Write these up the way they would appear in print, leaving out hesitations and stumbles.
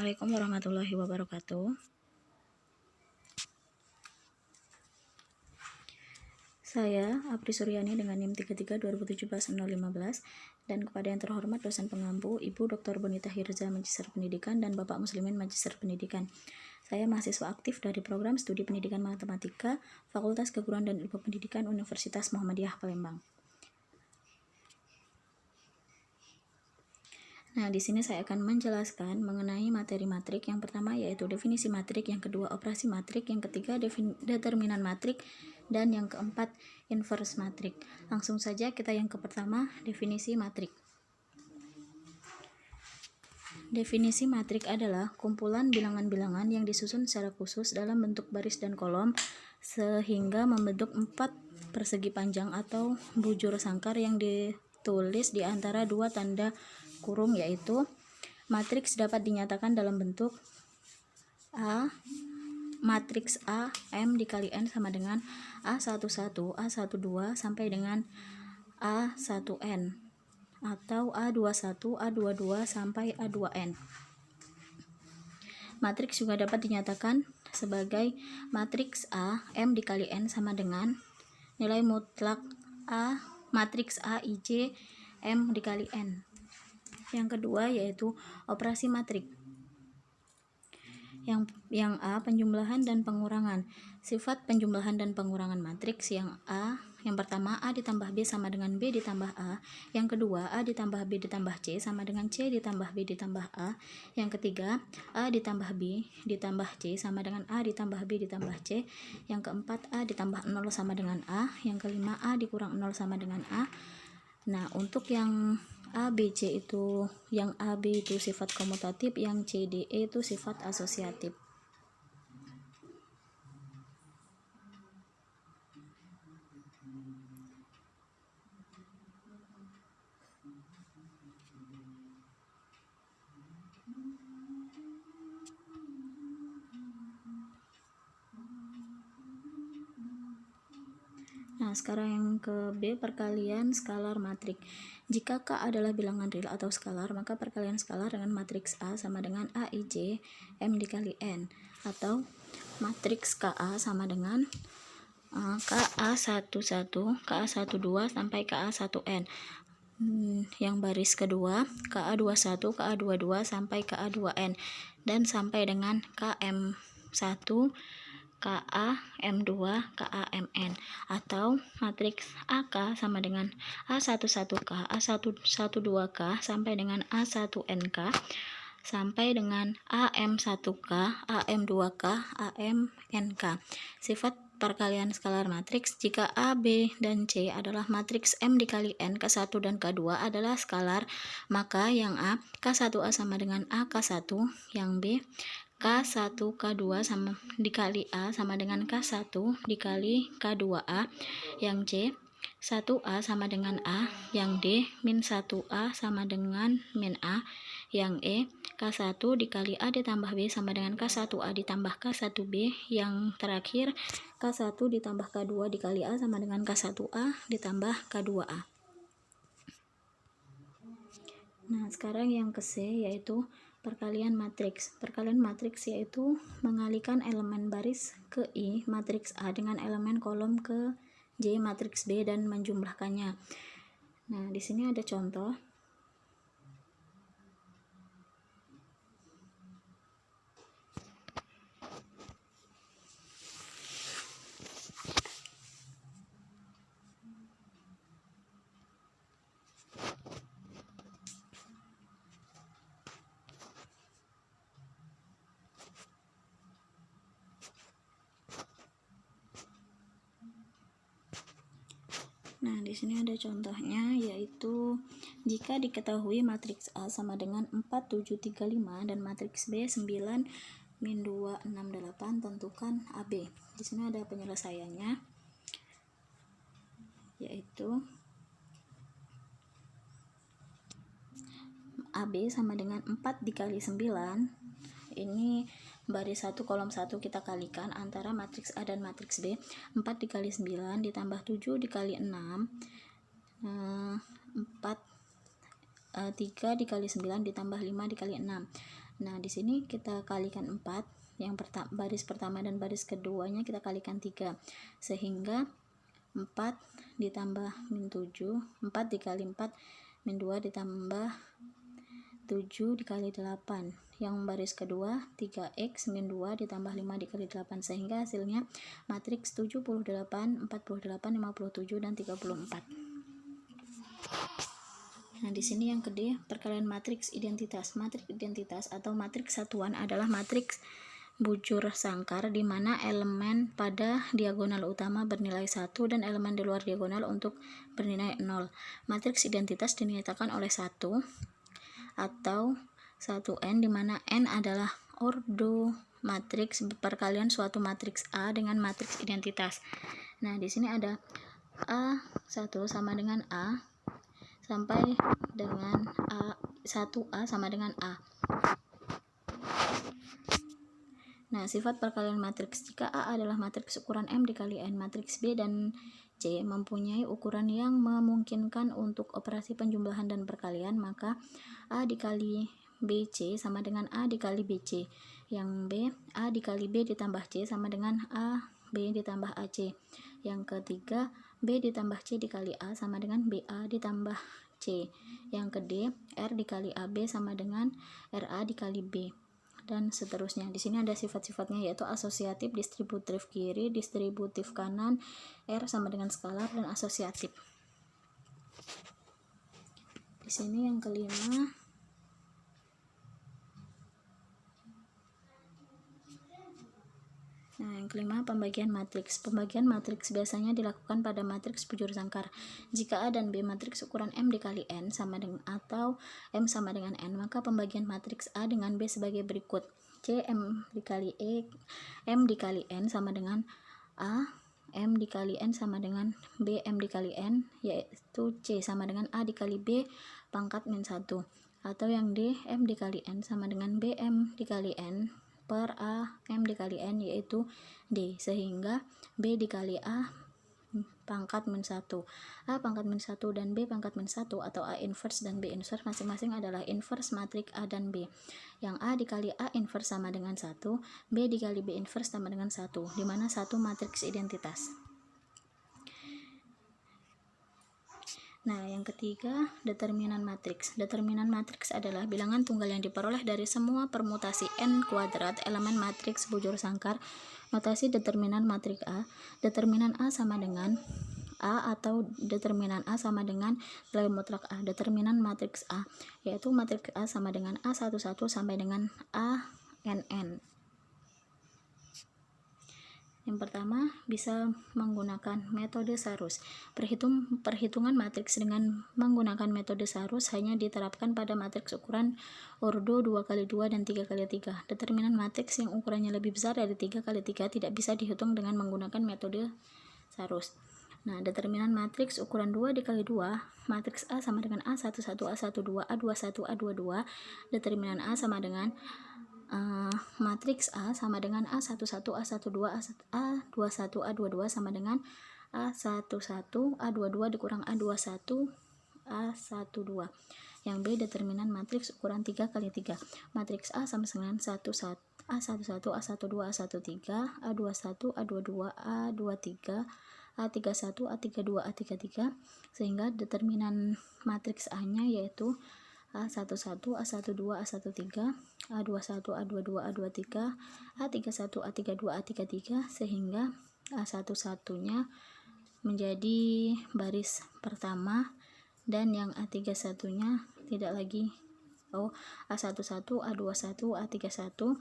Assalamualaikum warahmatullahi wabarakatuh. Saya Apri Suryani dengan NIM 332017-015 dan kepada yang terhormat dosen pengampu Ibu Dr. Bonita Hirza Magister Pendidikan dan Bapak Muslimin Magister Pendidikan. Saya mahasiswa aktif dari program studi pendidikan matematika Fakultas Keguruan dan Ilmu Pendidikan Universitas Muhammadiyah Palembang. Nah, di sini saya akan menjelaskan mengenai materi matrik. Yang pertama yaitu definisi matrik, yang kedua operasi matrik, yang ketiga determinan matrik, dan yang keempat inverse matrik. Langsung saja kita yang pertama, definisi matrik. Definisi matrik adalah kumpulan bilangan-bilangan yang disusun secara khusus dalam bentuk baris dan kolom sehingga membentuk 4 persegi panjang atau bujur sangkar yang ditulis di antara dua tanda kurung, yaitu matriks dapat dinyatakan dalam bentuk A. Matriks A M dikali N sama dengan A11, A12 sampai dengan A1N atau A21, A22 sampai A2N. Matriks juga dapat dinyatakan sebagai matriks A M dikali N sama dengan nilai mutlak A matriks A IJ M dikali N. Yang kedua yaitu operasi matrik. Yang A, penjumlahan dan pengurangan. Sifat penjumlahan dan pengurangan matriks yang A, yang pertama A ditambah B sama dengan B ditambah A. Yang kedua A ditambah B ditambah C sama dengan C ditambah B ditambah A. Yang ketiga A ditambah B ditambah C sama dengan A ditambah B ditambah C. Yang keempat A ditambah 0 sama dengan A. Yang kelima A dikurang 0 sama dengan A. Nah, untuk yang A, B, C itu, yang A, B itu sifat komutatif, yang C, D, E itu sifat asosiatif. Nah, sekarang yang ke B, perkalian skalar matrik. Jika K adalah bilangan real atau skalar, maka perkalian skalar dengan matriks A sama dengan AIJ M dikali N, atau matriks KA sama dengan KA11, KA12 sampai KA1N. Yang baris kedua KA21, KA22 sampai KA2N, dan sampai dengan KM1, KA, M2, KA, MN, atau matriks AK sama dengan A11K, A12K sampai dengan A1NK, sampai dengan AM1K, AM2K, AMNK. Sifat perkalian skalar matriks, jika A, B, dan C adalah matriks M dikali N, K1 dan K2 adalah skalar, maka yang A, K1A sama dengan A, K1, yang B, K1 K2 sama dikali A sama dengan K1 dikali K2A, yang C 1A sama dengan A, yang D min 1A sama dengan min A, yang E K1 dikali A ditambah B sama dengan K1A ditambah K1B, yang terakhir K1 ditambah K2 dikali A sama dengan K1A ditambah K2A. Nah, sekarang yang ke C yaitu perkalian matriks. Perkalian matriks yaitu mengalihkan elemen baris ke I matriks A dengan elemen kolom ke J matriks B dan menjumlahkannya. Nah, di sini ada contoh. Nah, di sini ada contohnya, yaitu jika diketahui matriks A sama dengan 4, 7, 3, 5 dan matriks B 9, min 2, 6, 8, tentukan AB. Di sini ada penyelesaiannya, yaitu AB sama dengan 4 dikali 9. Ini baris 1 kolom 1 kita kalikan antara matriks A dan matriks B. 4 dikali 9 ditambah 7 dikali 6, 3 dikali 9 ditambah 5 dikali 6. Nah, di sini kita kalikan 4, yang baris pertama dan baris keduanya kita kalikan 3, sehingga 4 ditambah min 7, 4 dikali 4 min 2 ditambah 7 dikali 8, yang baris kedua 3x min 2 ditambah 5 dikali 8, sehingga hasilnya matriks 78, 48, 57, dan 34. Nah, di sini yang kedua, perkalian matriks identitas. Matriks identitas atau matriks satuan adalah matriks bujur sangkar di mana elemen pada diagonal utama bernilai 1 dan elemen di luar diagonal untuk bernilai 0. Matriks identitas dinyatakan oleh 1 atau 1n di mana n adalah ordo matriks perkalian suatu matriks A dengan matriks identitas. Nah, di sini ada A1 sama dengan A sampai dengan A1A sama dengan A. Nah, sifat perkalian matriks. Jika A adalah matriks ukuran M dikali N, matriks B dan C mempunyai ukuran yang memungkinkan untuk operasi penjumlahan dan perkalian, maka A dikali BC sama dengan A dikali BC. Yang B, A dikali B ditambah C sama dengan A B ditambah AC. Yang ketiga, B ditambah C dikali A sama dengan BA ditambah C. Yang kedua, R dikali AB sama dengan RA dikali B, dan seterusnya. Di sini ada sifat-sifatnya, yaitu asosiatif, distributif kiri, distributif kanan, R sama dengan skalar, dan asosiatif. Di sini yang kelima, pembagian matriks. Pembagian matriks biasanya dilakukan pada matriks bujur sangkar. Jika A dan B matriks ukuran M dikali N sama dengan atau M sama dengan N, maka pembagian matriks A dengan B sebagai berikut. C M dikali E, M dikali N sama dengan A, M dikali N sama dengan B, M dikali N, yaitu C sama dengan A dikali B pangkat min 1. Atau yang D, M dikali N sama dengan B, M dikali N per A M dikali N, yaitu D, sehingga B dikali A pangkat min 1. A pangkat min 1 dan B pangkat min 1 atau A inverse dan B inverse masing-masing adalah inverse matriks A dan B. Yang A dikali A inverse sama dengan 1, B dikali B inverse sama dengan 1, di mana 1 matriks identitas. Nah, yang ketiga, determinan matriks. Determinan matriks adalah bilangan tunggal yang diperoleh dari semua permutasi n kuadrat elemen matriks bujur sangkar. Notasi determinan matriks A. Determinan A sama dengan A atau determinan A sama dengan nilai mutlak A. Determinan matriks A, yaitu matriks A sama dengan A11 sampai dengan ANN. Yang pertama, bisa menggunakan metode Sarus. Perhitungan matriks dengan menggunakan metode Sarus hanya diterapkan pada matriks ukuran ordo 2x2 dan 3x3. Determinan matriks yang ukurannya lebih besar dari 3x3 tidak bisa dihitung dengan menggunakan metode Sarus. Nah, determinan matriks ukuran 2x2, matriks A sama dengan A11, A12, A21, A22. Determinan A sama dengan matriks A sama dengan A11, A12, A21, A22 sama dengan A11, A22 dikurang A21, A12. Yang B, determinan matriks ukuran 3x3. Matriks A sama dengan A11, A12, A13, A21, A22, A23, A31, A32, A33, sehingga determinan matriks A-nya yaitu A11, A12, A13, A21, A22, A23, A31, A32, A33, sehingga A11-nya menjadi baris pertama dan yang A31-nya tidak lagi A11, A21, A31,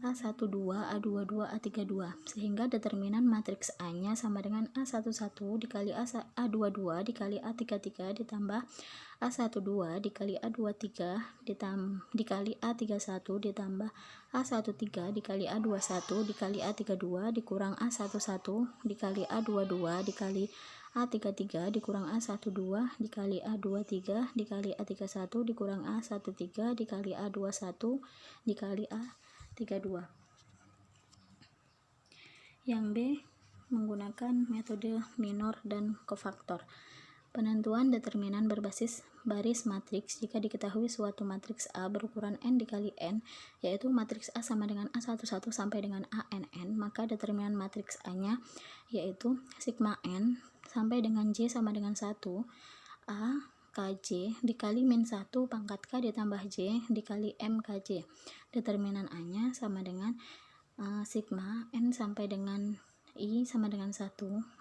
A12, A22, A32, sehingga determinan matriks A-nya sama dengan A11 dikali A22 dikali A33 ditambah A12 dikali A23 dikali A31 ditambah A13 dikali A21 dikali A32 dikurang A11 dikali A22 dikali A33 dikurang A12 dikali A23 dikali A31 dikurang A13 dikali A21 dikali A32. Yang B, menggunakan metode minor dan kofaktor. Penentuan determinan berbasis baris matriks jika diketahui suatu matriks A berukuran n dikali n, yaitu matriks A sama dengan A11 sampai dengan ANN, maka determinan matriks A-nya yaitu sigma n sampai dengan J sama dengan 1 A KJ dikali min 1 pangkat K ditambah J dikali M KJ. Determinan A-nya sama dengan sigma n sampai dengan I sama dengan 1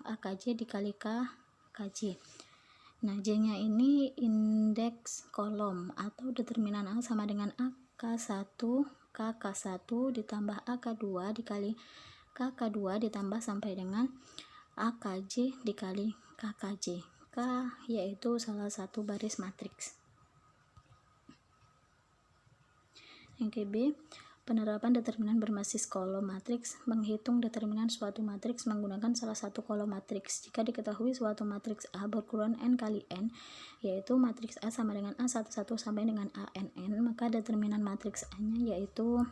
AKJ dikali K KJ. Nah, J-nya ini indeks kolom atau determinan A sama dengan AK1 KK1 ditambah AK2 dikali KK2 ditambah sampai dengan AKJ dikali KKJ. K yaitu salah satu baris matriks. Yang ke B, penerapan determinan berbasis kolom matriks. Menghitung determinan suatu matriks menggunakan salah satu kolom matriks. Jika diketahui suatu matriks A berukuran n kali n, yaitu matriks A sama dengan A11 sampai dengan ANN, maka determinan matriks A-nya yaitu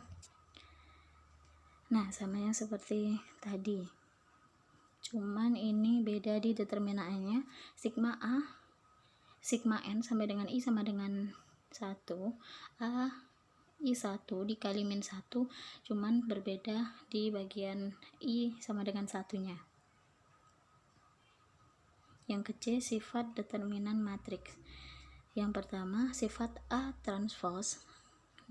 sama yang seperti tadi. Cuman ini beda di determinannya, sigma n sampai dengan I sama dengan 1 A I1 dikali min 1, cuman berbeda di bagian I sama dengan satunya. Yang ke C, sifat determinan matriks. Yang pertama, sifat A transpose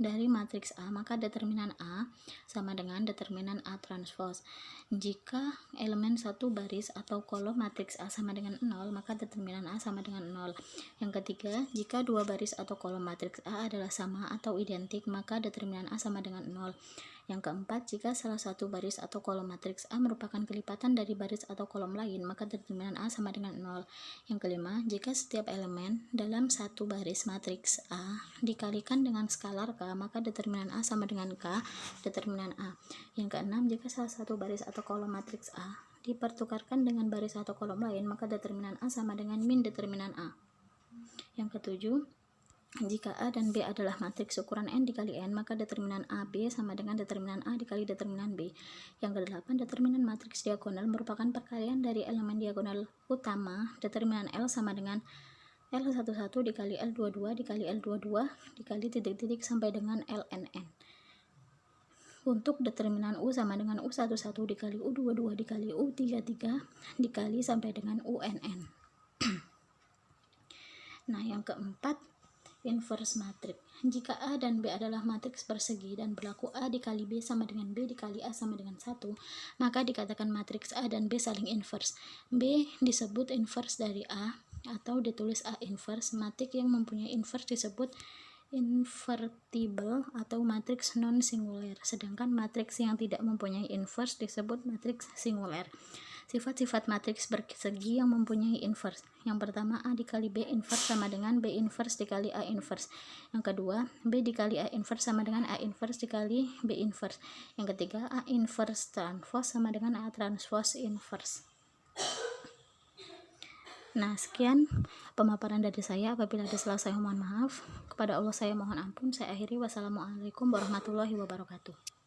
dari matriks A, maka determinan A sama dengan determinan A transpose. Jika elemen satu baris atau kolom matriks A sama dengan 0, maka determinan A sama dengan 0. Yang ketiga, jika dua baris atau kolom matriks A adalah sama atau identik, maka determinan A sama dengan 0. Yang keempat, jika salah satu baris atau kolom matriks A merupakan kelipatan dari baris atau kolom lain, maka determinan A sama dengan 0. Yang kelima, jika setiap elemen dalam satu baris matriks A dikalikan dengan skalar K, maka determinan A sama dengan K, determinan A. Yang keenam, jika salah satu baris atau kolom matriks A dipertukarkan dengan baris atau kolom lain, maka determinan A sama dengan min determinan A. Yang ketujuh, jika A dan B adalah matriks ukuran n dikali n, maka determinan AB sama dengan determinan A dikali determinan B. Yang kedelapan, determinan matriks diagonal merupakan perkalian dari elemen diagonal utama. Determinan L sama dengan L11 dikali L22 dikali L22 dikali titik-titik sampai dengan LNN. Untuk determinan U sama dengan U11 dikali U22 dikali U33 dikali sampai dengan UNN. Nah, yang keempat, inverse matriks. Jika A dan B adalah matriks persegi dan berlaku A dikali B sama dengan B dikali A sama dengan 1, maka dikatakan matriks A dan B saling inverse. B disebut inverse dari A atau ditulis A inverse. Matriks yang mempunyai inverse disebut invertible atau matriks non singuler, sedangkan matriks yang tidak mempunyai inverse disebut matriks singuler. Sifat-sifat matriks persegi yang mempunyai inverse. Yang pertama, A dikali B inverse sama dengan B inverse dikali A inverse. Yang kedua, B dikali A inverse sama dengan A inverse dikali B inverse. Yang ketiga, A inverse transpose sama dengan A transpose inverse. Nah, sekian pemaparan dari saya. Apabila ada salah, saya mohon maaf. Kepada Allah saya mohon ampun. Saya akhiri. Wassalamualaikum warahmatullahi wabarakatuh.